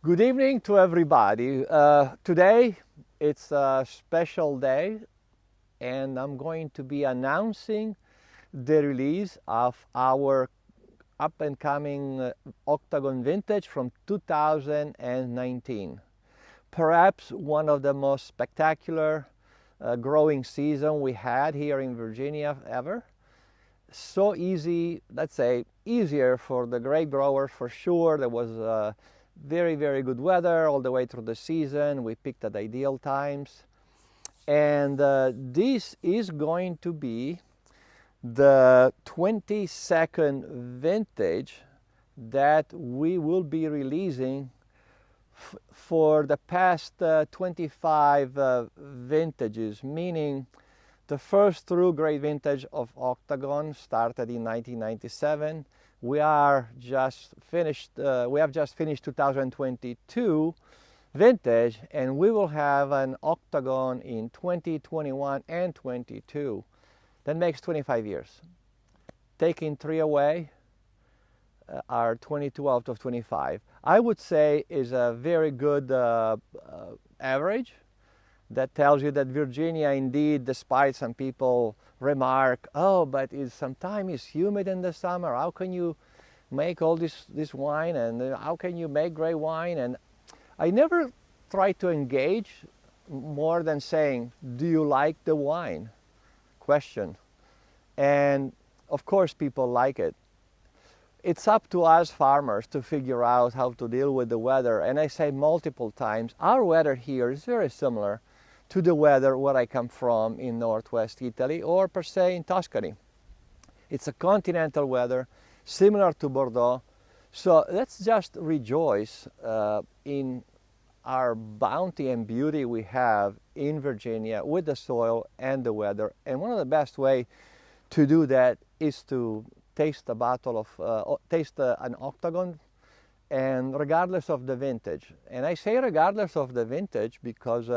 Good evening to everybody. Today it's a special day and I'm going to be announcing the release of our up and coming Octagon Vintage from 2019. Perhaps one of the most spectacular growing season we had here in Virginia ever. So easy, let's say easier for the grape growers for sure. There was very, very good weather all the way through the season. We picked at ideal times. And this is going to be the 22nd vintage that we will be releasing for the past 25 vintages, meaning the first true great vintage of Octagon started in 1997. We have just finished 2022 vintage, and we will have an Octagon in 2021 and 22. That makes 25 years. Taking 3 away are 22 out of 25. I would say is a very good average. That tells you that Virginia, indeed, despite some people remark, oh, but sometimes it's humid in the summer. How can you make all this wine, and how can you make great wine? And I never try to engage more than saying, do you like the wine? Question. And of course people like it. It's up to us farmers to figure out how to deal with the weather. And I say multiple times, our weather here is very similar to the weather where I come from in northwest Italy, or per se in Tuscany. It's a continental weather, similar to Bordeaux. So let's just rejoice in our bounty and beauty we have in Virginia with the soil and the weather. And one of the best ways to do that is to taste a bottle of, an Octagon, and regardless of the vintage. And I say regardless of the vintage because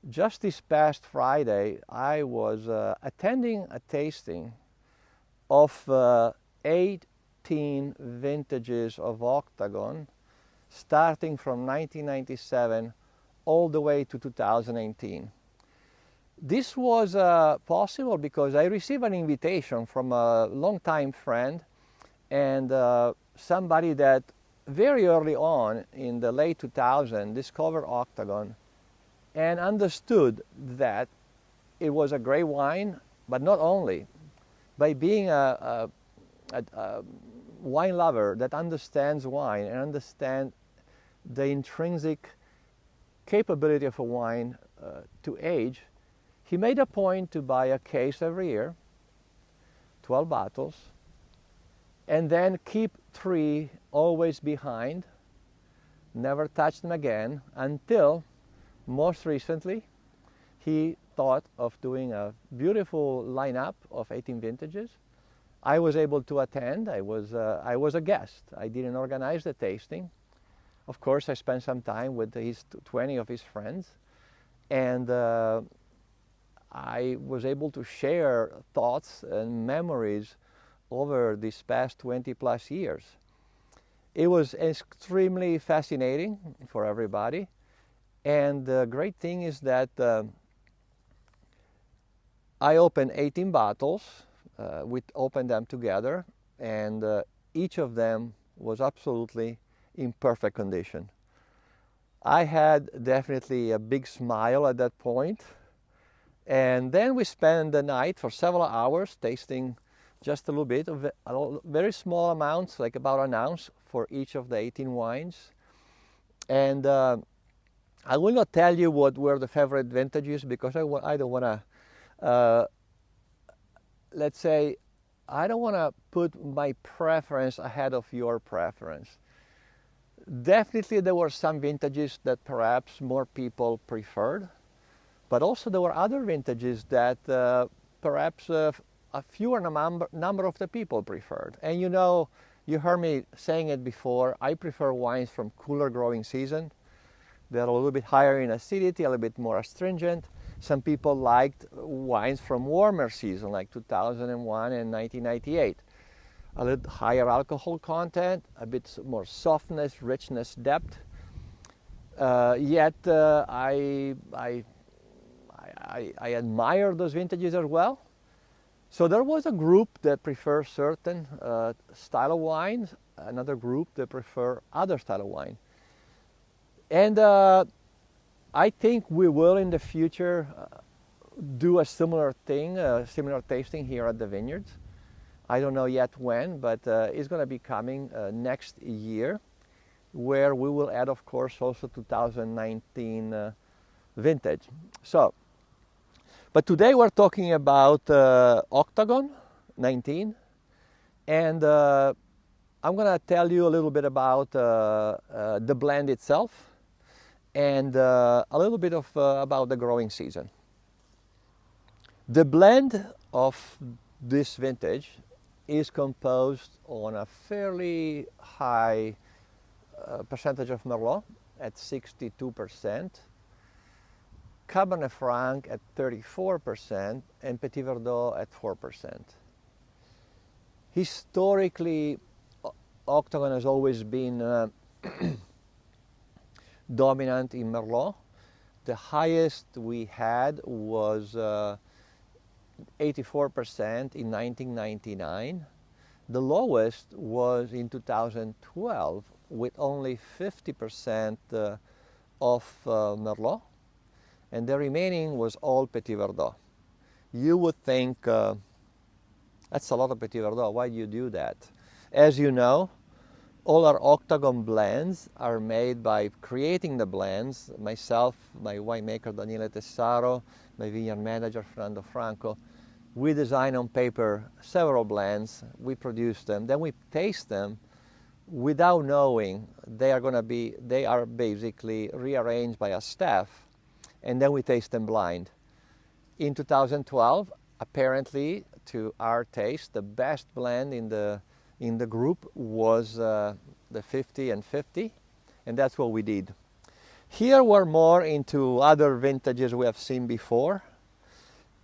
just this past Friday, I was attending a tasting of 18 vintages of Octagon, starting from 1997 all the way to 2018. This was possible because I received an invitation from a longtime friend and somebody that very early on in the late 2000s discovered Octagon and understood that it was a great wine, but not only. By being a wine lover that understands wine and understands the intrinsic capability of a wine to age, he made a point to buy a case every year, 12 bottles, and then keep 3 always behind, never touch them again, until most recently he thought of doing a beautiful lineup of 18 vintages. I was able to attend. I was a guest. I didn't organize the tasting. Of course, I spent some time with 20 of his friends, and I was able to share thoughts and memories over these past 20 plus years. It was extremely fascinating for everybody, and the great thing is that I opened 18 bottles. We opened them together, and each of them was absolutely in perfect condition. I had definitely a big smile at that point. And then we spent the night for several hours tasting just a little bit of very small amounts, like about an ounce for each of the 18 wines. And I will not tell you what were the favorite vintages because I don't want to, let's say, I don't want to put my preference ahead of your preference. Definitely there were some vintages that perhaps more people preferred. But also there were other vintages that perhaps a fewer number of the people preferred. And you know, you heard me saying it before, I prefer wines from cooler growing season. They're a little bit higher in acidity, a little bit more astringent. Some people liked wines from warmer season like 2001 and 1998. A little higher alcohol content, a bit more softness, richness, depth. Yet I admire those vintages as well. So there was a group that prefer certain style of wines, another group that prefer other style of wine. And I think we will in the future do a similar thing, similar tasting here at the vineyards. I don't know yet when, but it's going to be coming next year, where we will add, of course, also 2019 vintage. So, but today we're talking about Octagon 19, and I'm going to tell you a little bit about the blend itself, and a little bit of about the growing season. The blend of this vintage is composed on a fairly high percentage of Merlot at 62%, Cabernet Franc at 34%, and Petit Verdot at 4%. Historically, Octagon has always been dominant in Merlot. The highest we had was 84% in 1999. The lowest was in 2012 with only 50% of Merlot, and the remaining was all Petit Verdot. You would think that's a lot of Petit Verdot. Why do you do that? As you know, all our Octagon blends are made by creating the blends. Myself, my winemaker Daniele Tessaro, my vineyard manager Fernando Franco, we design on paper several blends, we produce them, then we taste them without knowing they are basically rearranged by a staff, and then we taste them blind. In 2012, apparently, to our taste, the best blend in the group was the 50 and 50, and that's what we did. Here we're more into other vintages we have seen before.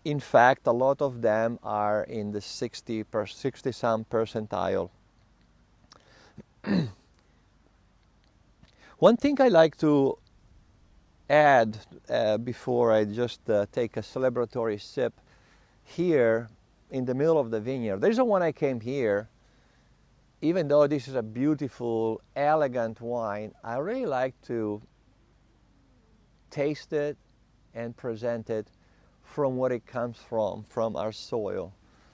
In fact, a lot of them are in the 60-some percentile. One thing I like to add before I just take a celebratory sip here in the middle of the vineyard. The reason why I came here, even though this is a beautiful, elegant wine, I really like to taste it and present it from what it comes from our soil.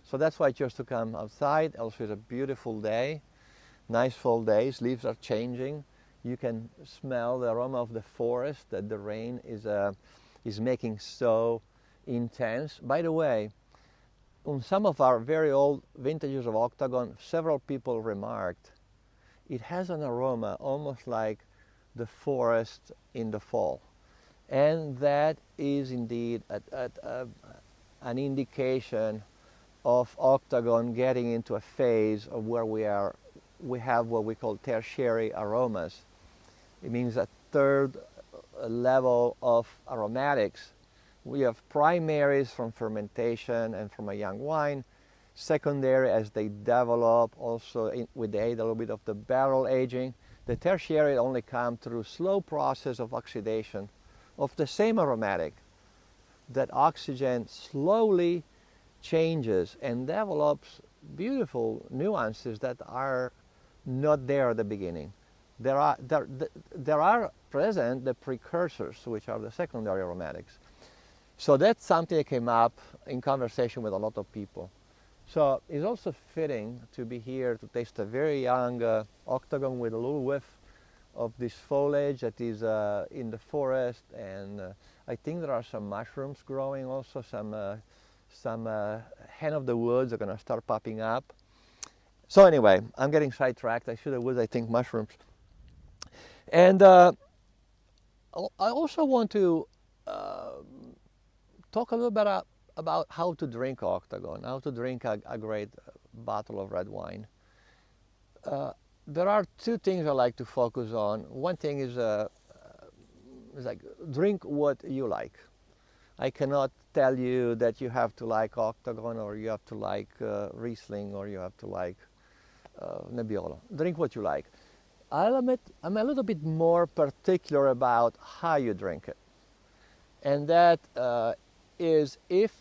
So that's why I chose to come outside. Also, it's a beautiful day, nice fall days, leaves are changing. You can smell the aroma of the forest that the rain is making so intense. By the way, on some of our very old vintages of Octagon, several people remarked it has an aroma almost like the forest in the fall. And that is indeed an indication of Octagon getting into a phase of where we have what we call tertiary aromas. It means a third level of aromatics. We have primaries from fermentation and from a young wine, secondary as they develop, also with the aid a little bit of the barrel aging. The tertiary only come through slow process of oxidation of the same aromatic. That oxygen slowly changes and develops beautiful nuances that are not there at the beginning. There are present the precursors, which are the secondary aromatics. So that's something that came up in conversation with a lot of people. So it's also fitting to be here to taste a very young Octagon with a little whiff of this foliage that is in the forest, and I think there are some mushrooms growing also, some hen of the woods are going to start popping up. So anyway, I'm getting sidetracked. I should have used, I think, mushrooms. And I also want to talk a little bit about how to drink Octagon, how to drink a great bottle of red wine. There are two things I like to focus on. One thing is like drink what you like. I cannot tell you that you have to like Octagon or you have to like Riesling or you have to like Nebbiolo. Drink what you like. I'll admit I'm a little bit more particular about how you drink it. And that is, if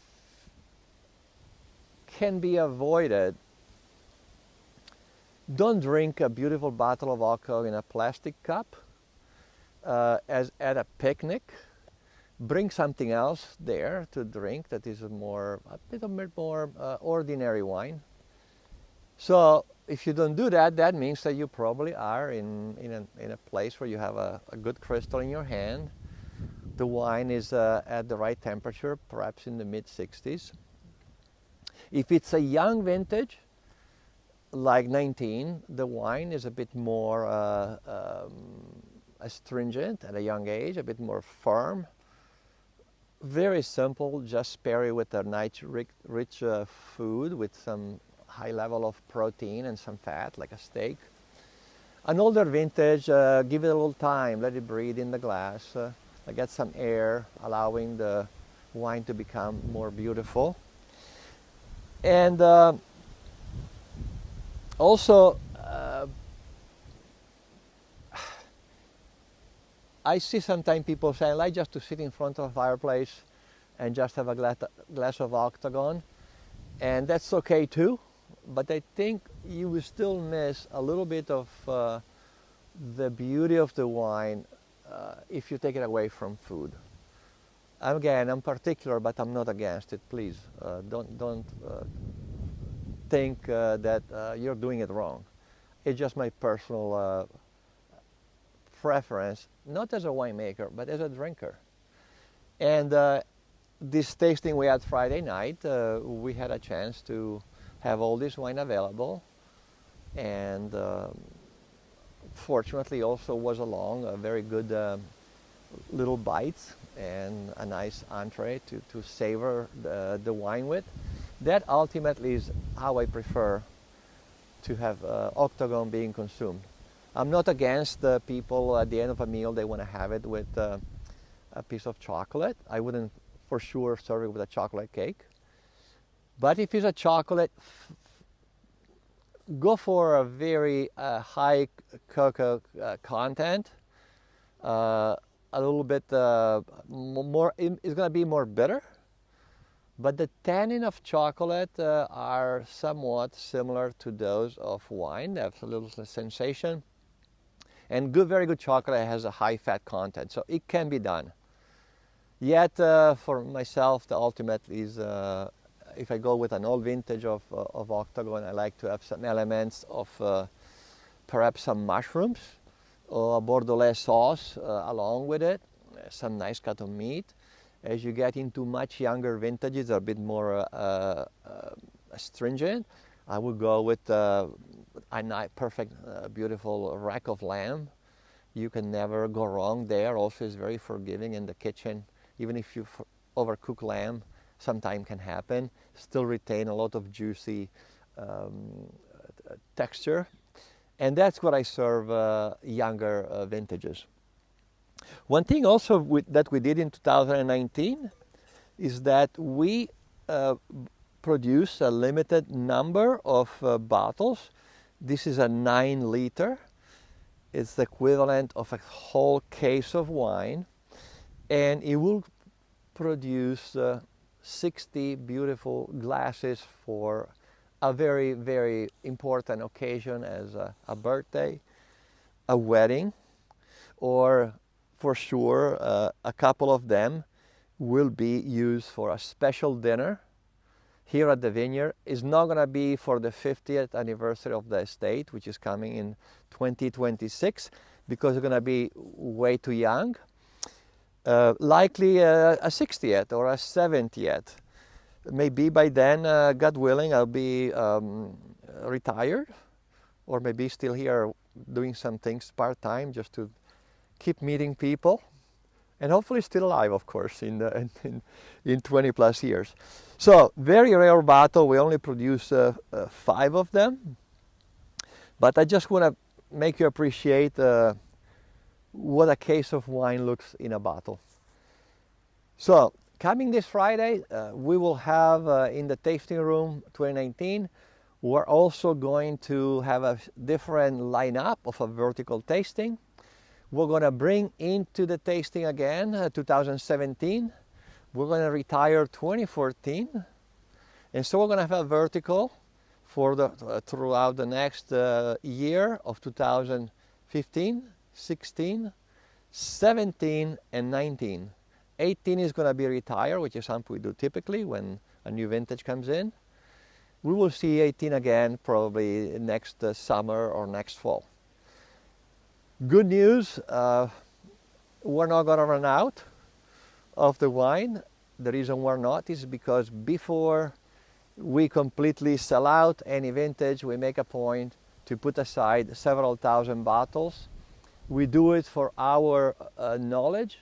can be avoided, don't drink a beautiful bottle of alcohol in a plastic cup as at a picnic. Bring something else there to drink that is a bit more ordinary wine. So if you don't do that, that means that you probably are in a place where you have a good crystal in your hand. The wine is at the right temperature, perhaps in the mid-60s. If it's a young vintage, like 19, the wine is a bit more astringent at a young age, a bit more firm. Very simple, just pair it with a nice rich food with some high level of protein and some fat, like a steak. An older vintage, give it a little time, let it breathe in the glass, get some air, allowing the wine to become more beautiful. And also, I see sometimes people say, I like just to sit in front of a fireplace and just have a glass of Octagon. And that's okay too, but I think you will still miss a little bit of the beauty of the wine if you take it away from food. Again, I'm particular, but I'm not against it. Please, don't think that you're doing it wrong. It's just my personal preference, not as a winemaker, but as a drinker. And this tasting we had Friday night, we had a chance to have all this wine available, and fortunately also was along a very good little bites and a nice entree to savor the wine with. That ultimately is how I prefer to have Octagon being consumed. I'm not against the people at the end of a meal, they want to have it with a piece of chocolate. I wouldn't for sure serve it with a chocolate cake. But if it's a chocolate, go for a very high cocoa content. A little bit more, it's going to be more bitter. But the tannin of chocolate are somewhat similar to those of wine. They have a little sensation. And very good chocolate has a high fat content, so it can be done. Yet, for myself, the ultimate is, if I go with an old vintage of Octagon, I like to have some elements of perhaps some mushrooms or a Bordelais sauce along with it, some nice cut of meat. As you get into much younger vintages, they're a bit more astringent. I would go with a nice, perfect, beautiful rack of lamb. You can never go wrong there. Also, it's very forgiving in the kitchen. Even if you overcook lamb, sometimes can happen. Still retain a lot of juicy texture. And that's what I serve younger vintages. One thing also that we did in 2019 is that we produce a limited number of bottles. This is a 9-liter. It's the equivalent of a whole case of wine. And it will produce 60 beautiful glasses for a very, very important occasion as a birthday, a wedding, or for sure a couple of them will be used for a special dinner here at the vineyard. It's not going to be for the 50th anniversary of the estate, which is coming in 2026, because it's going to be way too young. Likely a 60th or a 70th. Maybe by then, God willing, I'll be retired, or maybe still here doing some things part-time just to keep meeting people, and hopefully still alive, of course, in 20 plus years. So very rare bottle. We only produce 5 of them, but I just want to make you appreciate what a case of wine looks in a bottle. So coming this Friday, we will have in the tasting room 2019, We're also going to have a different lineup of a vertical tasting. We're going to bring into the tasting again 2017. We're going to retire 2014. And so we're going to have a vertical for throughout the next year of 2015, 16, 17, and 19. 18 is going to be retired, which is something we do typically when a new vintage comes in. We will see 18 again probably next summer or next fall. Good news, we're not going to run out of the wine. The reason we're not is because before we completely sell out any vintage, we make a point to put aside several thousand bottles. We do it for our knowledge.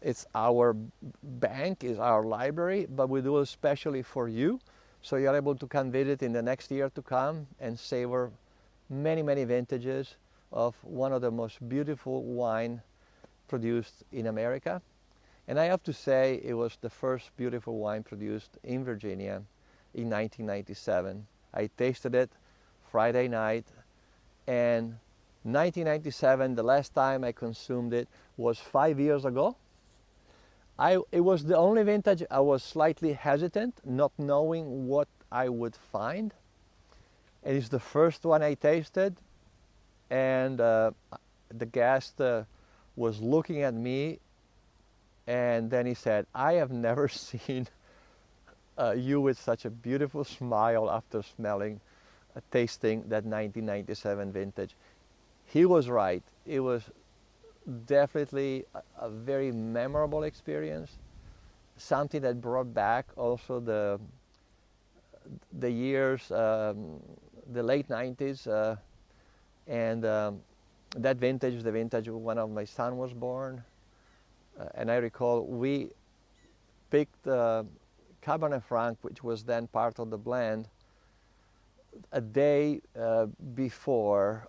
It's our bank, it's our library, but we do it especially for you. So you're able to come visit in the next year to come and savor many, many vintages of one of the most beautiful wine produced in America. And I have to say it was the first beautiful wine produced in Virginia in 1997. I tasted it Friday night, and 1997, the last time I consumed it was 5 years ago. It was the only vintage I was slightly hesitant, not knowing what I would find. It is the first one I tasted, and the guest was looking at me, and then he said, "I have never seen you with such a beautiful smile after tasting that 1997 vintage." He was right. It was definitely a very memorable experience, something that brought back also the years, the late 90s, and that vintage is the vintage when my son was born. And I recall we picked Cabernet Franc, which was then part of the blend, a day before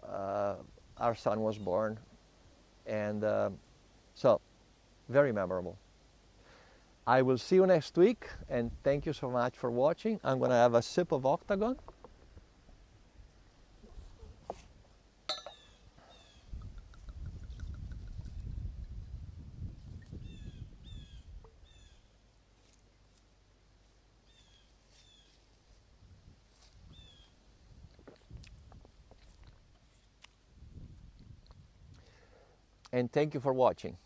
our son was born. And so, very memorable. I will see you next week, and thank you so much for watching. I'm going to have a sip of Octagon. And thank you for watching.